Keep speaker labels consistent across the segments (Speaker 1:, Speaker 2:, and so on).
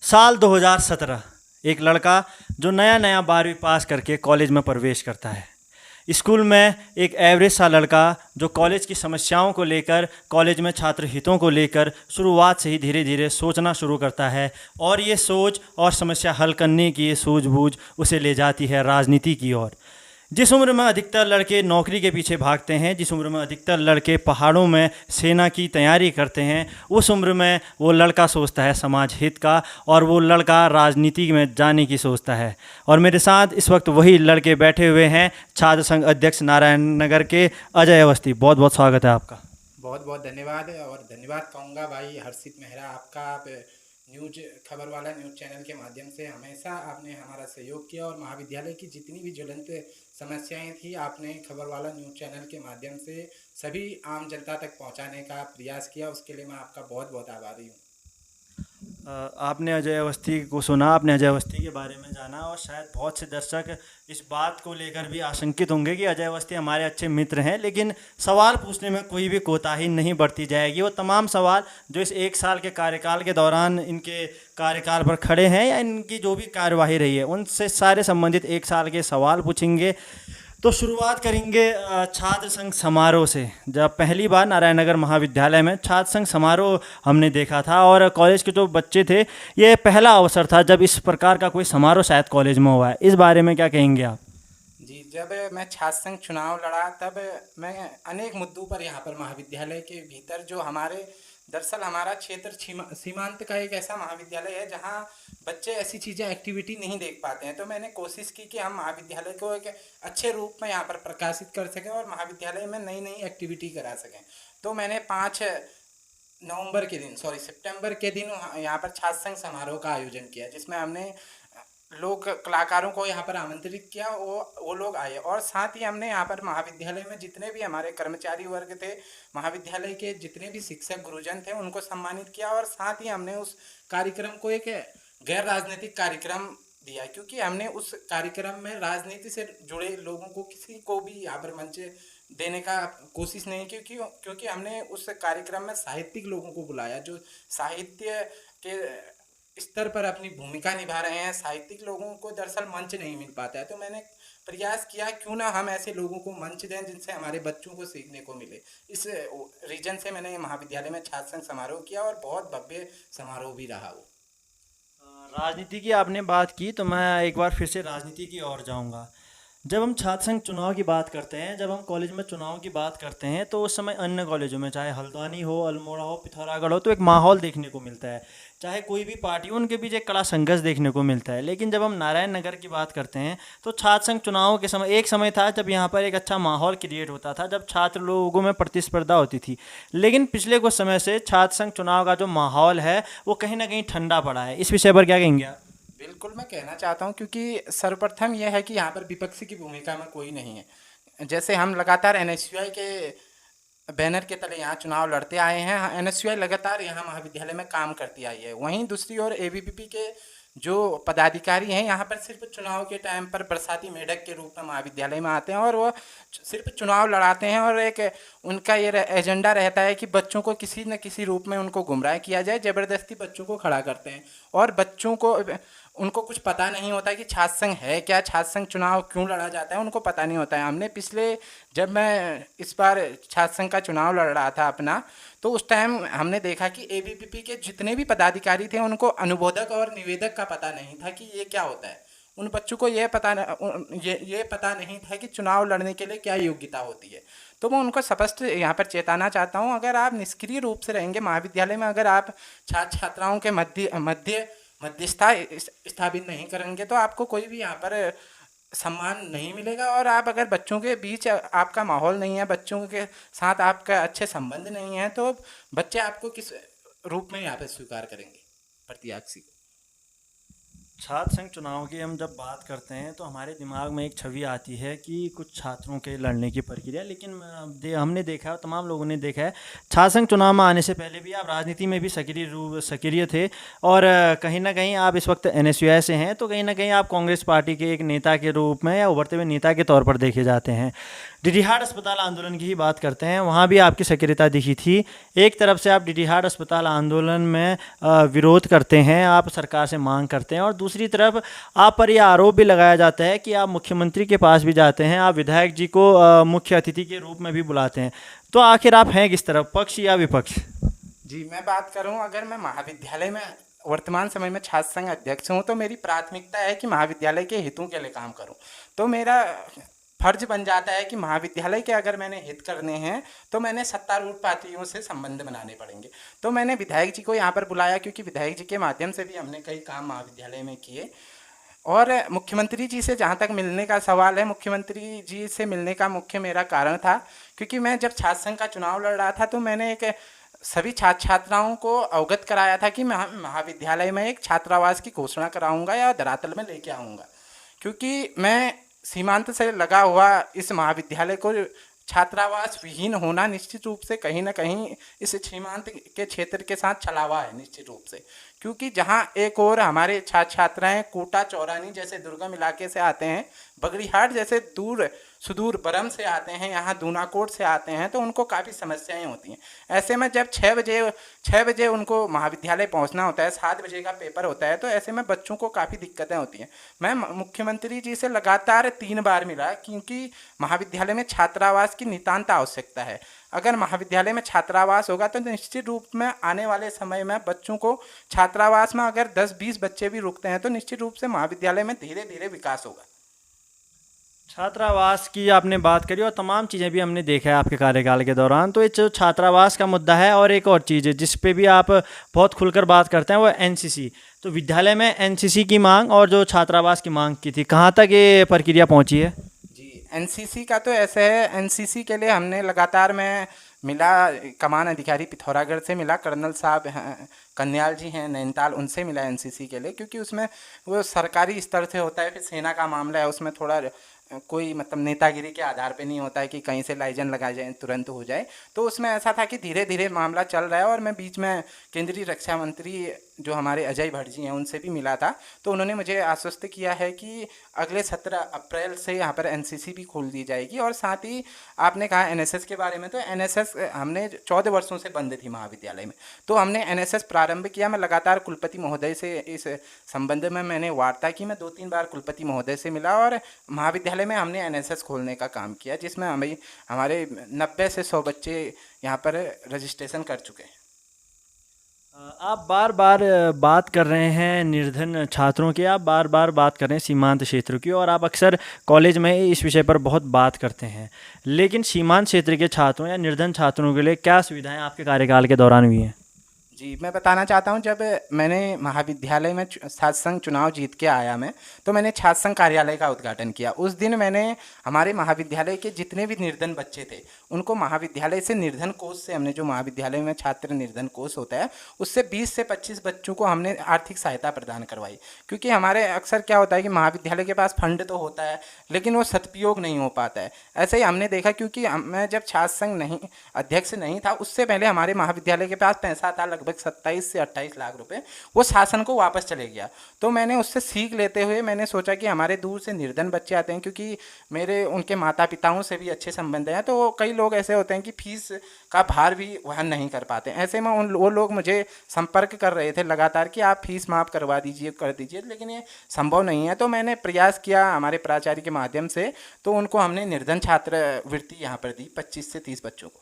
Speaker 1: साल 2017। एक लड़का जो नया नया 12वीं पास करके कॉलेज में प्रवेश करता है। स्कूल में एक एवरेज सा लड़का जो कॉलेज की समस्याओं को लेकर, कॉलेज में छात्र हितों को लेकर शुरुआत से ही धीरे धीरे सोचना शुरू करता है, और ये सोच और समस्या हल करने की ये सूझबूझ उसे ले जाती है राजनीति की ओर। जिस उम्र में अधिकतर लड़के नौकरी के पीछे भागते हैं, जिस उम्र में अधिकतर लड़के पहाड़ों में सेना की तैयारी करते हैं, उस उम्र में वो लड़का सोचता है समाज हित का, और वो लड़का राजनीति में जाने की सोचता है। और मेरे साथ इस वक्त वही लड़के बैठे हुए हैं, छात्र संघ अध्यक्ष नारायण नगर के अजय अवस्थी। बहुत बहुत स्वागत है आपका।
Speaker 2: बहुत बहुत धन्यवाद। और धन्यवाद कहूँगा भाई हर्षित मेहरा आपका। आप न्यूज खबर वाला न्यूज़ चैनल के माध्यम से हमेशा आपने हमारा सहयोग किया, और महाविद्यालय की जितनी भी ज्वलंत समस्याएं थी आपने खबर वाला न्यूज़ चैनल के माध्यम से सभी आम जनता तक पहुंचाने का प्रयास किया। उसके लिए मैं आपका बहुत बहुत आभारी हूं।
Speaker 1: आपने अजय अवस्थी को सुना, आपने अजय अवस्थी के बारे में जाना, और शायद बहुत से दर्शक इस बात को लेकर भी आशंकित होंगे कि अजय अवस्थी हमारे अच्छे मित्र हैं, लेकिन सवाल पूछने में कोई भी कोताही नहीं बरती जाएगी। वो तमाम सवाल जो इस एक साल के कार्यकाल के दौरान इनके कार्यकाल पर खड़े हैं, या इनकी जो भी कार्यवाही रही है, उनसे सारे संबंधित एक साल के सवाल पूछेंगे। तो शुरुआत करेंगे छात्र संघ समारोह से। जब पहली बार नारायण नगर महाविद्यालय में छात्र संघ समारोह हमने देखा था, और कॉलेज के जो बच्चे थे, ये पहला अवसर था जब इस प्रकार का कोई समारोह शायद कॉलेज में हुआ है। इस बारे में क्या कहेंगे आप?
Speaker 2: जी, जब मैं छात्र संघ चुनाव लड़ा तब मैं अनेक मुद्दों पर यहाँ पर महाविद्यालय के भीतर जो हमारे दरअसल हमारा क्षेत्र सीमांत का एक ऐसा महाविद्यालय है जहाँ बच्चे ऐसी चीज़ें एक्टिविटी नहीं देख पाते हैं। तो मैंने कोशिश की कि हम महाविद्यालय को एक अच्छे रूप में यहाँ पर प्रकाशित कर सकें और महाविद्यालय में नई नई एक्टिविटी करा सकें। तो मैंने 5 सितंबर के दिन यहाँ पर छात्र संघ समारोह का आयोजन किया, जिसमें हमने लोग कलाकारों को यहाँ पर आमंत्रित किया। वो लोग आए, और साथ ही हमने यहाँ पर महाविद्यालय में जितने भी हमारे कर्मचारी वर्ग थे, महाविद्यालय के जितने भी शिक्षक गुरुजन थे, उनको सम्मानित किया। और साथ ही हमने उस कार्यक्रम को एक गैर राजनीतिक कार्यक्रम दिया, क्योंकि हमने उस कार्यक्रम में राजनीति से जुड़े लोगों को किसी को भी यहाँ पर मंच देने का कोशिश नहीं की, क्योंकि हमने उस कार्यक्रम में साहित्यिक लोगों को बुलाया जो साहित्य के स्तर पर अपनी भूमिका निभा रहे हैं। साहित्यिक लोगों को दरअसल मंच नहीं मिल पाता है, तो मैंने प्रयास किया क्यों ना हम ऐसे लोगों को मंच दें जिनसे हमारे बच्चों को सीखने को मिले। इस रीजन से मैंने महाविद्यालय में छात्र संघ समारोह किया, और बहुत भव्य समारोह भी रहा वो।
Speaker 1: राजनीति की आपने बात की, तो मैं एक बार फिर से राजनीति की ओर जाऊंगा। जब हम छात्र संघ चुनाव की बात करते हैं, जब हम कॉलेज में चुनाव की बात करते हैं, तो उस समय अन्य कॉलेजों में, चाहे हल्द्वानी हो, अल्मोड़ा हो, पिथौरागढ़ हो, तो एक माहौल देखने को मिलता है। चाहे कोई भी पार्टी हो, उनके बीच एक कड़ा संघर्ष देखने को मिलता है। लेकिन जब हम नारायण नगर की बात करते हैं, तो छात्र संघ चुनाव के समय एक समय था जब यहाँ पर एक अच्छा माहौल क्रिएट होता था, जब छात्र लोगों में प्रतिस्पर्धा होती थी। लेकिन पिछले कुछ समय से छात्र संघ चुनाव का जो माहौल है, वो कहीं ना कहीं ठंडा पड़ा है। इस विषय पर क्या कहेंगे आप?
Speaker 2: बिल्कुल मैं कहना चाहता हूँ, क्योंकि सर्वप्रथम यह है कि यहाँ पर विपक्ष की भूमिका में कोई नहीं है। जैसे हम लगातार एनएसयूआई के बैनर के तले यहाँ चुनाव लड़ते आए हैं, एनएसयूआई लगातार यहाँ महाविद्यालय में काम करती आई है। वहीं दूसरी ओर एबीवीपी के जो पदाधिकारी हैं यहाँ पर सिर्फ चुनाव के टाइम पर बरसाती मेढक के रूप में महाविद्यालय में आते हैं, और वो सिर्फ चुनाव लड़ाते हैं। और एक उनका ये एजेंडा रहता है कि बच्चों को किसी न किसी रूप में उनको गुमराह किया जाए, ज़बरदस्ती बच्चों को खड़ा करते हैं। और बच्चों को उनको कुछ पता नहीं होता कि छात्र संघ है क्या, छात्र संघ चुनाव क्यों लड़ा जाता है, उनको पता नहीं होता है। हमने जब मैं इस बार छात्र संघ का चुनाव लड़ रहा था अपना, तो उस टाइम हमने देखा कि एबीवीपी के जितने भी पदाधिकारी थे उनको अनुबोधक और निवेदक का पता नहीं था कि ये क्या होता है। उन बच्चों को ये पता नहीं था कि चुनाव लड़ने के लिए क्या योग्यता होती है। तो मैं उनको स्पष्ट यहाँ पर चेताना चाहता हूँ, अगर आप निष्क्रिय रूप से रहेंगे महाविद्यालय में, अगर आप छात्र छात्राओं के मध्यस्थता स्थापित नहीं करेंगे, तो आपको कोई भी यहाँ पर सम्मान नहीं मिलेगा। और आप अगर बच्चों के बीच आपका माहौल नहीं है, बच्चों के साथ आपका अच्छे संबंध नहीं है, तो बच्चे आपको किस रूप में यहाँ पर स्वीकार करेंगे प्रत्याशी को।
Speaker 1: छात्र संघ चुनाव की हम जब बात करते हैं तो हमारे दिमाग में एक छवि आती है कि कुछ छात्रों के लड़ने की प्रक्रिया, लेकिन हमने देखा है, तमाम लोगों ने देखा है, छात्र संघ चुनाव में आने से पहले भी आप राजनीति में भी सक्रिय थे। और कहीं ना कहीं आप इस वक्त एनएसयूआई से हैं, तो कहीं ना कहीं आप कांग्रेस पार्टी के एक नेता के रूप में या उभरते हुए नेता के तौर पर देखे जाते हैं। डीडीहाट अस्पताल आंदोलन की ही बात करते हैं, वहाँ भी आपकी सक्रियता दिखी थी। एक तरफ से आप डीडीहाट अस्पताल आंदोलन में विरोध करते हैं, आप सरकार से मांग करते हैं, और दूसरी तरफ आप पर यह आरोप भी लगाया जाता है कि आप मुख्यमंत्री के पास भी जाते हैं, आप विधायक जी को मुख्य अतिथि के रूप में भी बुलाते हैं। तो आखिर आप हैं किस तरफ, पक्ष या विपक्ष?
Speaker 2: जी, मैं बात करूं, अगर मैं महाविद्यालय में वर्तमान समय में छात्र संघ अध्यक्ष हूं, तो मेरी प्राथमिकता है कि महाविद्यालय के हितों के लिए काम करूं। तो मेरा फर्ज बन जाता है कि महाविद्यालय के अगर मैंने हित करने हैं तो मैंने सत्तारूढ़ पार्टियों से संबंध बनाने पड़ेंगे। तो मैंने विधायक जी को यहाँ पर बुलाया, क्योंकि विधायक जी के माध्यम से भी हमने कई काम महाविद्यालय में किए। और मुख्यमंत्री जी से जहाँ तक मिलने का सवाल है, मुख्यमंत्री जी से मिलने का मुख्य मेरा कारण था, क्योंकि मैं जब छात्र संघ का चुनाव लड़ रहा था तो मैंने एक सभी छात्र छात्राओं को अवगत कराया था कि मैं महाविद्यालय में एक छात्रावास की घोषणा कराऊंगा या धरातल में लेके आऊँगा, क्योंकि मैं सीमांत से लगा हुआ इस महाविद्यालय को छात्रावास विहीन होना निश्चित रूप से कहीं ना कहीं इस सीमांत के क्षेत्र के साथ छलावा है निश्चित रूप से। क्योंकि जहां एक और हमारे छात्र छात्राएं कोटा चौरानी जैसे दुर्गम इलाके से आते हैं, बगड़ीहाट जैसे दूर सुदूर बरम से आते हैं, यहाँ दूनाकोट से आते हैं, तो उनको काफ़ी समस्याएं होती हैं। ऐसे में जब 6 बजे उनको महाविद्यालय पहुंचना होता है, 7 बजे का पेपर होता है, तो ऐसे में बच्चों को काफ़ी दिक्कतें होती हैं। मैं मुख्यमंत्री जी से लगातार 3 बार मिला, क्योंकि महाविद्यालय में छात्रावास की नितांत आवश्यकता है। अगर महाविद्यालय में छात्रावास होगा तो निश्चित रूप में आने वाले समय में बच्चों को छात्रावास में अगर 10-20 बच्चे भी रुकते हैं तो निश्चित रूप से महाविद्यालय में धीरे धीरे विकास होगा।
Speaker 1: छात्रावास की आपने बात करी और तमाम चीज़ें भी हमने देखा है आपके कार्यकाल के दौरान। तो ये जो छात्रावास का मुद्दा है, और एक और चीज़ है जिस पे भी आप बहुत खुलकर बात करते हैं, वो एनसीसी। तो विद्यालय में एनसीसी की मांग और जो छात्रावास की मांग की थी, कहाँ तक ये प्रक्रिया पहुँची है?
Speaker 2: जी, एनसीसी का तो ऐसे है, एनसीसी के लिए हमने लगातार मैं मिला, कमान अधिकारी पिथौरागढ़ से मिला, कर्नल साहब कन्याल जी हैं नैनीताल, उनसे मिला एनसीसी के लिए, क्योंकि उसमें वो सरकारी स्तर से होता है। फिर सेना का मामला है, उसमें थोड़ा कोई मतलब नेतागिरी के आधार पे नहीं होता है कि कहीं से लाइजन लगा जाए तुरंत हो जाए। तो उसमें ऐसा था कि धीरे धीरे मामला चल रहा है, और मैं बीच में केंद्रीय रक्षा मंत्री जो हमारे अजय भट्ट जी हैं उनसे भी मिला था। तो उन्होंने मुझे आश्वस्त किया है कि अगले 17 अप्रैल से यहाँ पर एनसीसी भी खोल दी जाएगी। और साथ ही आपने कहा एनएसएस के बारे में, तो एनएसएस हमने 14 वर्षों से बंद थी महाविद्यालय में, तो हमने एनएसएस प्रारंभ किया। मैं लगातार कुलपति महोदय से इस संबंध में मैंने वार्ता की, मैं 2-3 बार कुलपति महोदय से मिला, और महाविद्यालय में हमने एनएसएस खोलने का काम किया, जिसमें हमारे 90 से 100 बच्चे यहाँ पर रजिस्ट्रेशन कर चुके हैं।
Speaker 1: आप बार बार बात कर रहे हैं निर्धन छात्रों की, आप बार बार बात कर रहे हैं सीमांत क्षेत्रों की, और आप अक्सर कॉलेज में इस विषय पर बहुत बात करते हैं। लेकिन सीमांत क्षेत्र के छात्रों या निर्धन छात्रों के लिए क्या सुविधाएं आपके कार्यकाल के दौरान हुई हैं?
Speaker 2: जी, मैं बताना चाहता हूं, जब मैंने महाविद्यालय में छात्र संघ चुनाव जीत के आया मैं, तो मैंने छात्र संघ कार्यालय का उद्घाटन किया। उस दिन मैंने हमारे महाविद्यालय के जितने भी निर्धन बच्चे थे उनको महाविद्यालय से निर्धन कोष से, हमने जो महाविद्यालय में छात्र निर्धन कोष होता है उससे 20 से 25 बच्चों को हमने आर्थिक सहायता प्रदान करवाई। क्योंकि हमारे अक्सर क्या होता है कि महाविद्यालय के पास फंड तो होता है लेकिन वो सदुपयोग नहीं हो पाता है। ऐसे ही हमने देखा, क्योंकि मैं जब छात्र संघ अध्यक्ष नहीं था उससे पहले हमारे महाविद्यालय के पास पैसा था लगभग 27 से 28 लाख रुपए, वो शासन को वापस चले गया। तो मैंने उससे सीख लेते हुए मैंने सोचा कि हमारे दूर से निर्धन बच्चे आते हैं, क्योंकि मेरे उनके माता पिताओं से भी अच्छे संबंध हैं, तो कई लोग ऐसे होते हैं कि फीस का भार भी वहन नहीं कर पाते। ऐसे में वो लोग मुझे संपर्क कर रहे थे लगातार कि आप फीस माफ़ करवा दीजिए, कर दीजिए, लेकिन ये संभव नहीं है। तो मैंने प्रयास किया हमारे प्राचार्य के माध्यम से, तो उनको हमने निर्धन छात्रवृत्ति यहाँ पर दी 25 से 30 बच्चों को।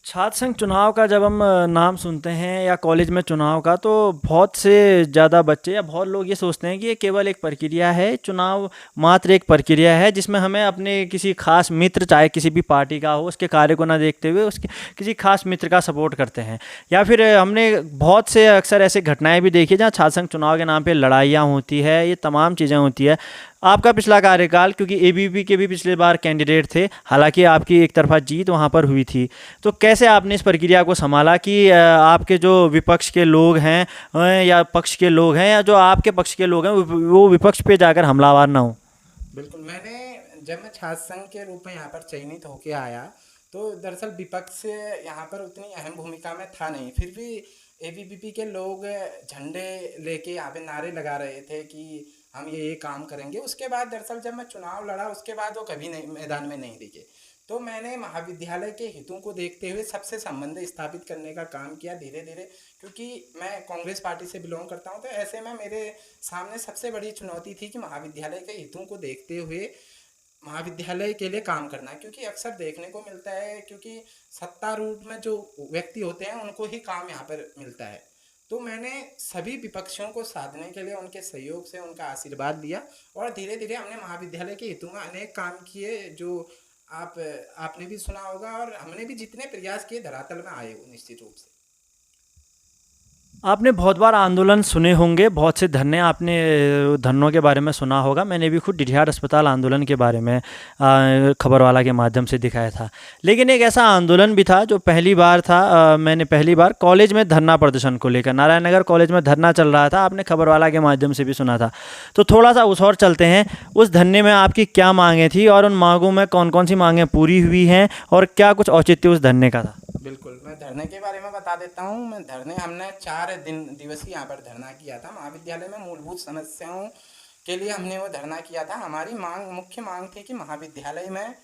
Speaker 1: छात्र संघ चुनाव का जब हम नाम सुनते हैं या कॉलेज में चुनाव का, तो बहुत से ज़्यादा बच्चे या बहुत लोग ये सोचते हैं कि ये केवल एक प्रक्रिया है, चुनाव मात्र एक प्रक्रिया है जिसमें हमें अपने किसी खास मित्र, चाहे किसी भी पार्टी का हो, उसके कार्य को ना देखते हुए उसके किसी खास मित्र का सपोर्ट करते हैं। या फिर हमने बहुत से अक्सर ऐसे घटनाएँ भी देखी जहाँ छात्र संघ चुनाव के नाम पर लड़ाइयाँ होती है, ये तमाम चीज़ें होती है। आपका पिछला कार्यकाल, क्योंकि एबीवीपी के भी पिछले बार कैंडिडेट थे, हालांकि आपकी एक तरफा जीत वहां पर हुई थी, तो कैसे आपने इस प्रक्रिया को संभाला कि आपके जो विपक्ष के लोग हैं या पक्ष के लोग हैं या जो आपके पक्ष के लोग हैं वो विपक्ष पे जाकर हमलावर ना हो?
Speaker 2: बिल्कुल, मैंने जब मैं छात्र संघ के रूप में यहाँ पर चयनित होके आया, तो दरअसल विपक्ष यहाँ पर उतनी अहम भूमिका में था नहीं। फिर भी एबीवीपी के लोग झंडे लेके यहाँ पे नारे लगा रहे थे कि हम ये काम करेंगे। उसके बाद दरअसल जब मैं चुनाव लड़ा, उसके बाद वो कभी नहीं मैदान में नहीं दिखे। तो मैंने महाविद्यालय के हितों को देखते हुए सबसे संबंध स्थापित करने का काम किया धीरे धीरे, क्योंकि मैं कांग्रेस पार्टी से बिलोंग करता हूं। तो ऐसे में मेरे सामने सबसे बड़ी चुनौती थी कि महाविद्यालय के हितों को देखते हुए महाविद्यालय के लिए काम करना, क्योंकि अक्सर देखने को मिलता है क्योंकि सत्तारूढ़ में जो व्यक्ति होते हैं उनको ही काम यहाँ पर मिलता है। तो मैंने सभी विपक्षियों को साधने के लिए उनके सहयोग से उनका आशीर्वाद लिया और धीरे धीरे हमने महाविद्यालय के हितों में अनेक काम किए, जो आपने भी सुना होगा, और हमने भी जितने प्रयास किए धरातल में आए वो निश्चित रूप से।
Speaker 1: आपने बहुत बार आंदोलन सुने होंगे, बहुत से धरने आपने धरनों के बारे में सुना होगा। मैंने भी खुद डिडिहार अस्पताल आंदोलन के बारे में खबरवाला के माध्यम से दिखाया था। लेकिन एक ऐसा आंदोलन भी था जो पहली बार था, मैंने पहली बार कॉलेज में धरना प्रदर्शन को लेकर, नारायण नगर कॉलेज में धरना चल रहा था, आपने खबरवाला के माध्यम से भी सुना था। तो थोड़ा सा उस और चलते हैं, उस धरने में आपकी क्या मांगें थी और उन मांगों में कौन कौन सी मांगें पूरी हुई हैं और क्या कुछ औचित्य उस धरने का था?
Speaker 2: बिल्कुल, मैं धरने के बारे में बता देता हूँ। हमने 4 दिवसीय यहाँ पर धरना किया था। महाविद्यालय में मूलभूत समस्याओं के लिए हमने वो धरना किया था। हमारी मुख्य मांग थी कि महाविद्यालय में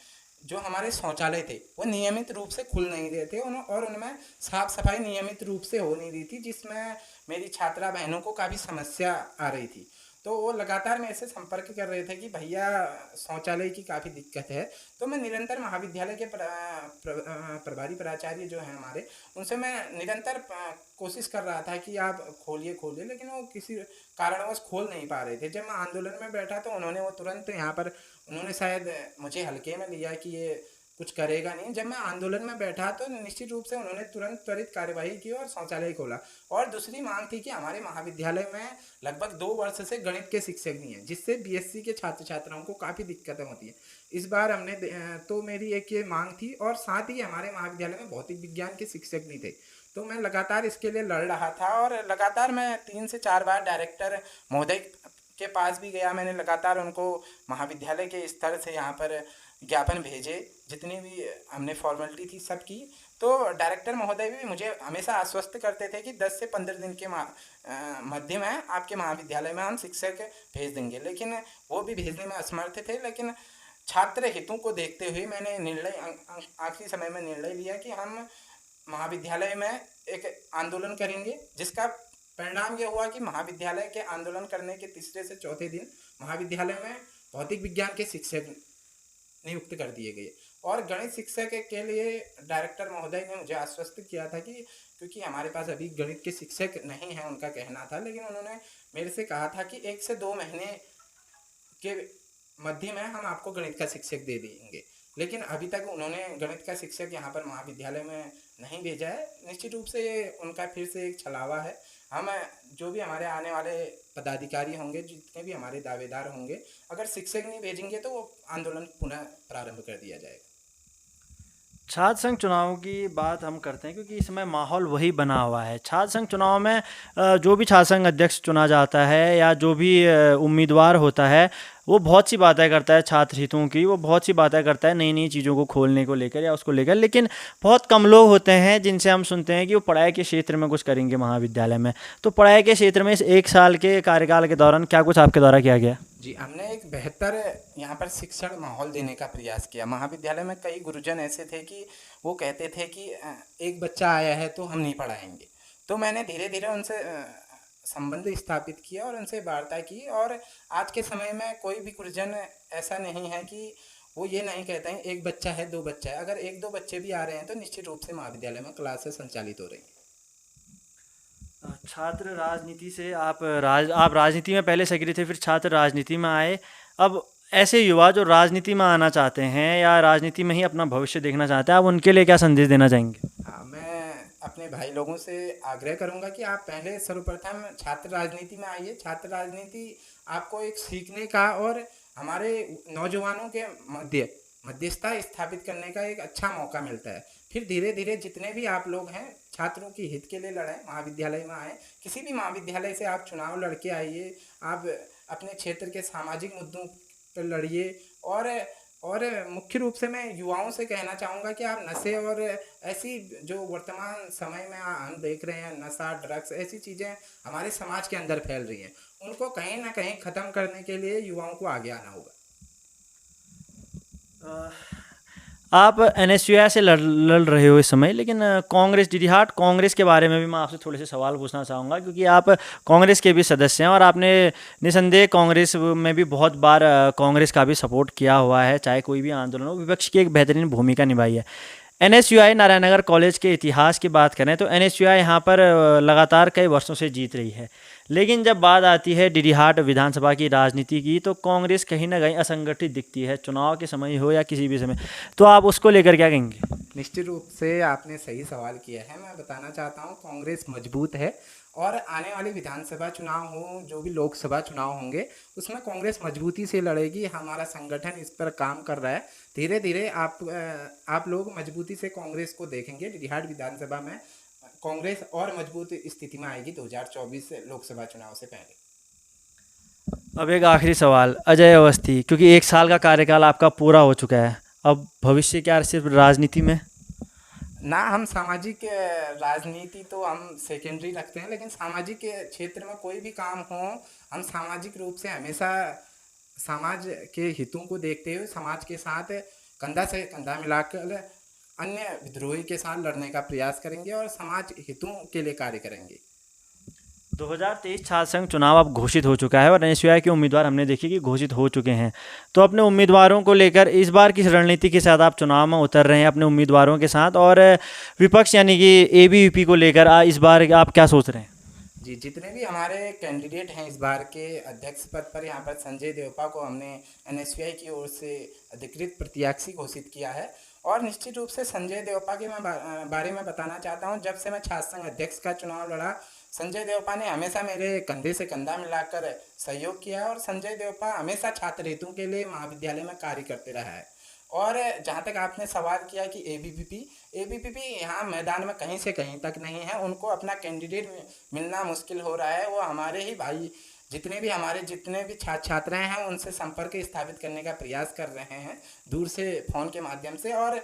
Speaker 2: जो हमारे शौचालय थे वो नियमित रूप से खुल नहीं रहे थे और उनमें साफ सफाई नियमित रूप से हो नहीं रही थी, जिसमें मेरी छात्रा बहनों को काफ़ी समस्या आ रही थी। तो वो लगातार मेरे से संपर्क कर रहे थे कि भैया शौचालय की काफ़ी दिक्कत है। तो मैं निरंतर महाविद्यालय के प्रभारी प्राचार्य जो हैं हमारे, उनसे मैं निरंतर कोशिश कर रहा था कि आप खोलिए, लेकिन वो किसी कारणवश खोल नहीं पा रहे थे। जब मैं आंदोलन में बैठा तो उन्होंने वो तुरंत यहाँ पर, उन्होंने शायद मुझे हल्के में लिया कि ये कुछ करेगा नहीं। जब मैं आंदोलन में बैठा तो निश्चित रूप से उन्होंने तुरंत त्वरित कार्यवाही की और शौचालय खोला। और दूसरी मांग थी कि हमारे महाविद्यालय में लगभग 2 वर्ष से गणित के शिक्षक नहीं है, जिससे बीएससी के छात्र छात्राओं को काफ़ी दिक्कतें होती हैं। इस बार हमने तो मेरी एक ये मांग थी, और साथ ही हमारे महाविद्यालय में भौतिक विज्ञान के शिक्षक नहीं थे। तो मैं लगातार इसके लिए लड़ रहा था और लगातार मैं 3 से 4 बार डायरेक्टर महोदय के पास भी गया। मैंने लगातार उनको महाविद्यालय के स्तर से यहाँ पर ज्ञापन भेजे, जितनी भी हमने फॉर्मेलिटी थी सब की। तो डायरेक्टर महोदय भी मुझे हमेशा आश्वस्त करते थे कि 10 से 15 दिन के मध्य में आपके महाविद्यालय में हम शिक्षक भेज देंगे, लेकिन वो भी भेजने में असमर्थ थे। लेकिन छात्र हितों को देखते हुए मैंने आखिरी समय में निर्णय लिया कि हम महाविद्यालय में एक आंदोलन करेंगे, जिसका परिणाम यह हुआ कि महाविद्यालय के आंदोलन करने के तीसरे से चौथे दिन महाविद्यालय में भौतिक विज्ञान के शिक्षक नियुक्त कर दिए गए। और गणित शिक्षक के लिए डायरेक्टर महोदय ने मुझे आश्वस्त किया था कि क्योंकि हमारे पास अभी गणित के शिक्षक नहीं हैं, उनका कहना था, लेकिन उन्होंने मेरे से कहा था कि 1 से 2 महीने के मध्य में हम आपको गणित का शिक्षक दे देंगे। लेकिन अभी तक उन्होंने गणित का शिक्षक यहाँ पर महाविद्यालय में नहीं भेजा है। निश्चित रूप से उनका फिर से एक छलावा है। हम जो भी हमारे आने वाले पदाधिकारी होंगे, जितने भी हमारे दावेदार होंगे, अगर शिक्षक नहीं भेजेंगे तो वो आंदोलन पुनः प्रारंभ कर दिया जाएगा।
Speaker 1: छात्र संघ चुनाव की बात हम करते हैं क्योंकि इस समय माहौल वही बना हुआ है। छात्र संघ चुनाव में जो भी छात्र संघ अध्यक्ष चुना जाता है या जो भी उम्मीदवार होता है, वो बहुत सी बातें करता है छात्र हितों की, वो बहुत सी बातें करता है नई नई चीज़ों को खोलने को लेकर या उसको लेकर, लेकिन बहुत कम लोग होते हैं जिनसे हम सुनते हैं कि वो पढ़ाई के क्षेत्र में कुछ करेंगे महाविद्यालय में। तो पढ़ाई के क्षेत्र में इस 1 साल के कार्यकाल के दौरान क्या कुछ आपके द्वारा किया गया?
Speaker 2: जी, हमने एक बेहतर यहाँ पर शिक्षण माहौल देने का प्रयास किया। महाविद्यालय में कई गुरुजन ऐसे थे कि वो कहते थे कि एक बच्चा आया है तो हम नहीं पढ़ाएंगे। तो मैंने धीरे धीरे उनसे संबंध स्थापित किया और उनसे वार्ता की। और आज के समय में कोई भी गुरुजन ऐसा नहीं है कि वो ये नहीं कहते हैं एक बच्चा है, 2 बच्चा है। अगर 1-2 बच्चे भी आ रहे हैं तो निश्चित रूप से महाविद्यालय में क्लासेस संचालित हो रही हैं।
Speaker 1: छात्र राजनीति से आप राजनीति में पहले सक्रिय थे, फिर छात्र राजनीति में आए। अब ऐसे युवा जो राजनीति में आना चाहते हैं या राजनीति में ही अपना भविष्य देखना चाहते हैं, आप उनके लिए क्या संदेश देना चाहेंगे?
Speaker 2: हाँ, मैं अपने भाई लोगों से आग्रह करूंगा कि आप पहले सर्वप्रथम छात्र राजनीति में आइए। छात्र राजनीति आपको एक सीखने का और हमारे नौजवानों के मध्यस्थता स्थापित करने का एक अच्छा मौका मिलता है। फिर धीरे धीरे जितने भी आप लोग हैं छात्रों की हित के लिए लड़ें, महाविद्यालय में आए, किसी भी महाविद्यालय से आप चुनाव लड़के आइए, आप अपने क्षेत्र के सामाजिक मुद्दों पर लड़िए। और मुख्य रूप से मैं युवाओं से कहना चाहूँगा कि आप नशे और ऐसी जो वर्तमान समय में हम देख रहे हैं, नशा, ड्रग्स, ऐसी चीज़ें हमारे समाज के अंदर फैल रही हैं, उनको कहीं ना कहीं ख़त्म करने के लिए युवाओं को आगे आना होगा।
Speaker 1: आप एनएसयूआई से लड़ रहे हो इस समय, लेकिन कांग्रेस डिडिहाट कांग्रेस के बारे में भी मैं आपसे थोड़े से सवाल पूछना चाहूँगा, क्योंकि आप कांग्रेस के भी सदस्य हैं और आपने निसंदेह कांग्रेस में भी बहुत बार कांग्रेस का भी सपोर्ट किया हुआ है, चाहे कोई भी आंदोलन हो, विपक्ष की एक बेहतरीन भूमिका निभाई है। एनएसयूआई नारायणनगर कॉलेज के इतिहास की बात करें तो एनएसयूआई यहाँ पर लगातार कई वर्षों से जीत रही है, लेकिन जब बात आती है डिडिहाट विधानसभा की राजनीति की तो कांग्रेस कहीं ना कहीं असंगठित दिखती है, चुनाव के समय हो या किसी भी समय। तो आप उसको लेकर क्या कहेंगे?
Speaker 2: निश्चित रूप से आपने सही सवाल किया है। मैं बताना चाहता हूँ कांग्रेस मजबूत है और आने वाले विधानसभा चुनाव हो, जो भी लोकसभा चुनाव होंगे, उसमें कांग्रेस मजबूती से लड़ेगी। हमारा संगठन इस पर काम कर रहा है। धीरे धीरे आप लोग मजबूती से कांग्रेस को देखेंगे। डिडिहाट विधानसभा में कांग्रेस और मजबूत स्थिति में आएगी 2024 लोकसभा चुनाव से पहले।
Speaker 1: अब एक आखिरी सवाल, अजय अवस्थी, क्योंकि 1 साल का कार्यकाल आपका पूरा हो चुका है, अब भविष्य क्या सिर्फ राजनीति में?
Speaker 2: ना, हम सामाजिक राजनीति तो हम सेकेंडरी रखते हैं, लेकिन सामाजिक क्षेत्र में कोई भी काम हो, हम सामाजिक रूप से हमेशा समाज के हितों को देखते हुए समाज के साथ कंधा से कंधा मिलाकर अन्य विद्रोही के साथ लड़ने का प्रयास करेंगे और समाज हितों के लिए कार्य करेंगे।
Speaker 1: 2023 छात्र संघ चुनाव अब घोषित हो चुका है और एनएसयूआई के उम्मीदवार हमने देखे कि घोषित हो चुके हैं। तो अपने उम्मीदवारों को लेकर इस बार किस रणनीति के साथ आप चुनाव में उतर रहे हैं अपने उम्मीदवारों के साथ, और विपक्ष यानी कि एबीवीपी को लेकर इस बार आप क्या सोच रहे हैं?
Speaker 2: जी, जितने भी हमारे कैंडिडेट हैं इस बार के अध्यक्ष पद पर, यहाँ पर संजय देवपा को हमने एनएसयूआई की ओर से अधिकृत प्रत्याशी घोषित किया है। और निश्चित रूप से संजय देवपा के मैं बारे में बताना चाहता हूँ, जब से मैं छात्र संघ अध्यक्ष का चुनाव लड़ा, संजय देवपा ने हमेशा मेरे कंधे से कंधा मिलाकर सहयोग किया और संजय देवपा हमेशा छात्र हितों के लिए महाविद्यालय में कार्य करते रहा है। और जहाँ तक आपने सवाल किया कि एबीवीपी यहाँ मैदान में कहीं से कहीं तक नहीं है, उनको अपना कैंडिडेट मिलना मुश्किल हो रहा है। वो हमारे ही भाई जितने भी छात्र छात्राएं हैं उनसे संपर्क स्थापित करने का प्रयास कर रहे हैं दूर से फ़ोन के माध्यम से। और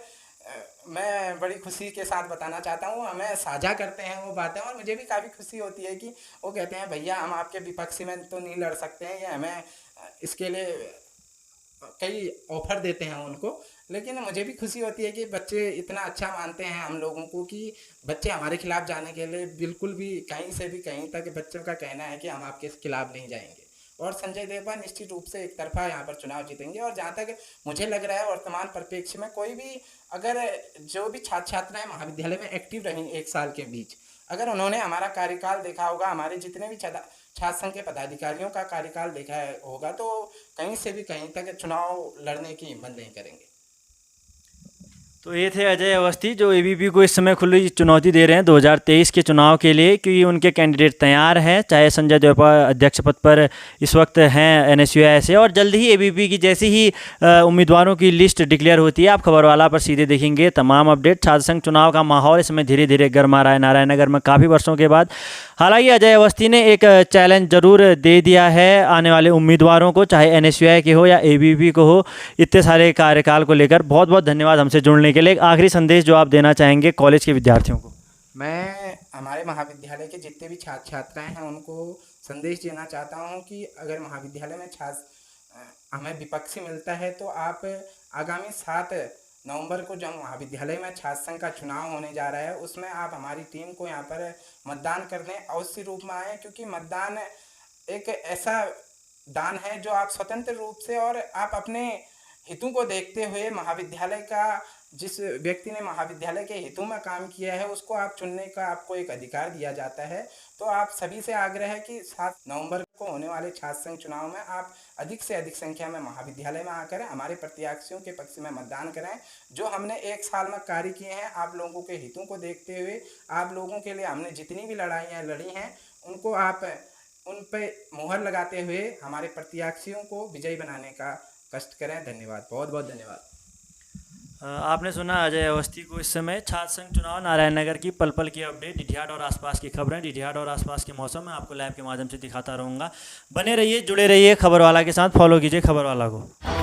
Speaker 2: मैं बड़ी खुशी के साथ बताना चाहता हूँ, हमें साझा करते हैं वो बातें और मुझे भी काफ़ी खुशी होती है कि वो कहते हैं भैया हम आपके विपक्ष में तो नहीं लड़ सकते हैं, ये हमें इसके लिए कई ऑफर देते हैं उनको। लेकिन मुझे भी खुशी होती है कि बच्चे इतना अच्छा मानते हैं हम लोगों को कि बच्चे हमारे खिलाफ जाने के लिए बिल्कुल भी कहीं से भी कहीं तक बच्चों का कहना है कि हम आपके खिलाफ नहीं जाएंगे। और संजय देवपा निश्चित रूप से एक तरफा यहाँ पर चुनाव जीतेंगे। और जहाँ तक मुझे लग रहा है वर्तमान परिप्रेक्ष्य में कोई भी अगर जो भी छात्र छात्राएँ महाविद्यालय में एक्टिव रहीं 1 साल के बीच, अगर उन्होंने हमारा कार्यकाल देखा होगा, हमारे जितने भी छात्र संघ के पदाधिकारियों का कार्यकाल देखा होगा, तो कहीं से भी कहीं तक चुनाव लड़ने की हिम्मत नहीं करेंगे।
Speaker 1: तो ये थे अजय अवस्थी जो एबीवीपी को इस समय खुली चुनौती दे रहे हैं 2023 के चुनाव के लिए, क्योंकि उनके कैंडिडेट तैयार हैं, चाहे संजय देवपा अध्यक्ष पद पर इस वक्त हैं एनएसयूआई से, और जल्द ही एबीवीपी की जैसी ही उम्मीदवारों की लिस्ट डिक्लेयर होती है आप खबरवाला पर सीधे देखेंगे तमाम अपडेट। छात्र संघ चुनाव का माहौल इस समय धीरे धीरे गर्मा रहा है नारायणनगर में काफ़ी वर्षों के बाद। हालांकि अजय अवस्थी ने एक चैलेंज जरूर दे दिया है आने वाले उम्मीदवारों को, चाहे एनएसयूआई के हो या एबीवीपी को हो, इतने सारे कार्यकाल को लेकर। बहुत बहुत धन्यवाद हमसे जुड़ने के लिए। एक आखिरी संदेश जो आप देना चाहेंगे कॉलेज के विद्यार्थियों को?
Speaker 2: मैं हमारे महाविद्यालय के जितने भी छात्र छात्राएं हैं उनको संदेश देना चाहता हूं कि अगर महाविद्यालय में हमें विपक्षी मिलता है तो आप आगामी 7 नवंबर को जो महाविद्यालय में छात्र संघ का चुनाव होने जा रहा है उसमें आप हमारी टीम को यहाँ पर मतदान करने अवश्य रूप में आए, क्योंकि मतदान एक ऐसा दान है जो आप स्वतंत्र रूप से और आप अपने हितों को देखते हुए महाविद्यालय का, जिस व्यक्ति ने महाविद्यालय के हितों में काम किया है उसको आप चुनने का आपको एक अधिकार दिया जाता है। तो आप सभी से आग्रह है कि 7 नवंबर को होने वाले छात्र संघ चुनाव में आप अधिक से अधिक संख्या में महाविद्यालय में आकर हमारे प्रत्याशियों के पक्ष में मतदान करें। जो हमने 1 साल में कार्य किए हैं आप लोगों के हितों को देखते हुए, आप लोगों के लिए हमने जितनी भी लड़ाइयाँ लड़ी हैं उनको आप उन पे मुहर लगाते हुए हमारे प्रत्याशियों को विजयी बनाने का कष्ट करें। धन्यवाद, बहुत बहुत धन्यवाद।
Speaker 1: आपने सुना अजय अवस्थी को। इस समय छात्र संघ चुनाव नारायण नगर की पल पल की अपडेट, डिडिहाट और आसपास की खबरें, डिडिहाट और आसपास के मौसम में आपको लाइव के माध्यम से दिखाता रहूँगा। बने रहिए, जुड़े रहिए खबरवाला के साथ, फॉलो कीजिए खबरवाला को।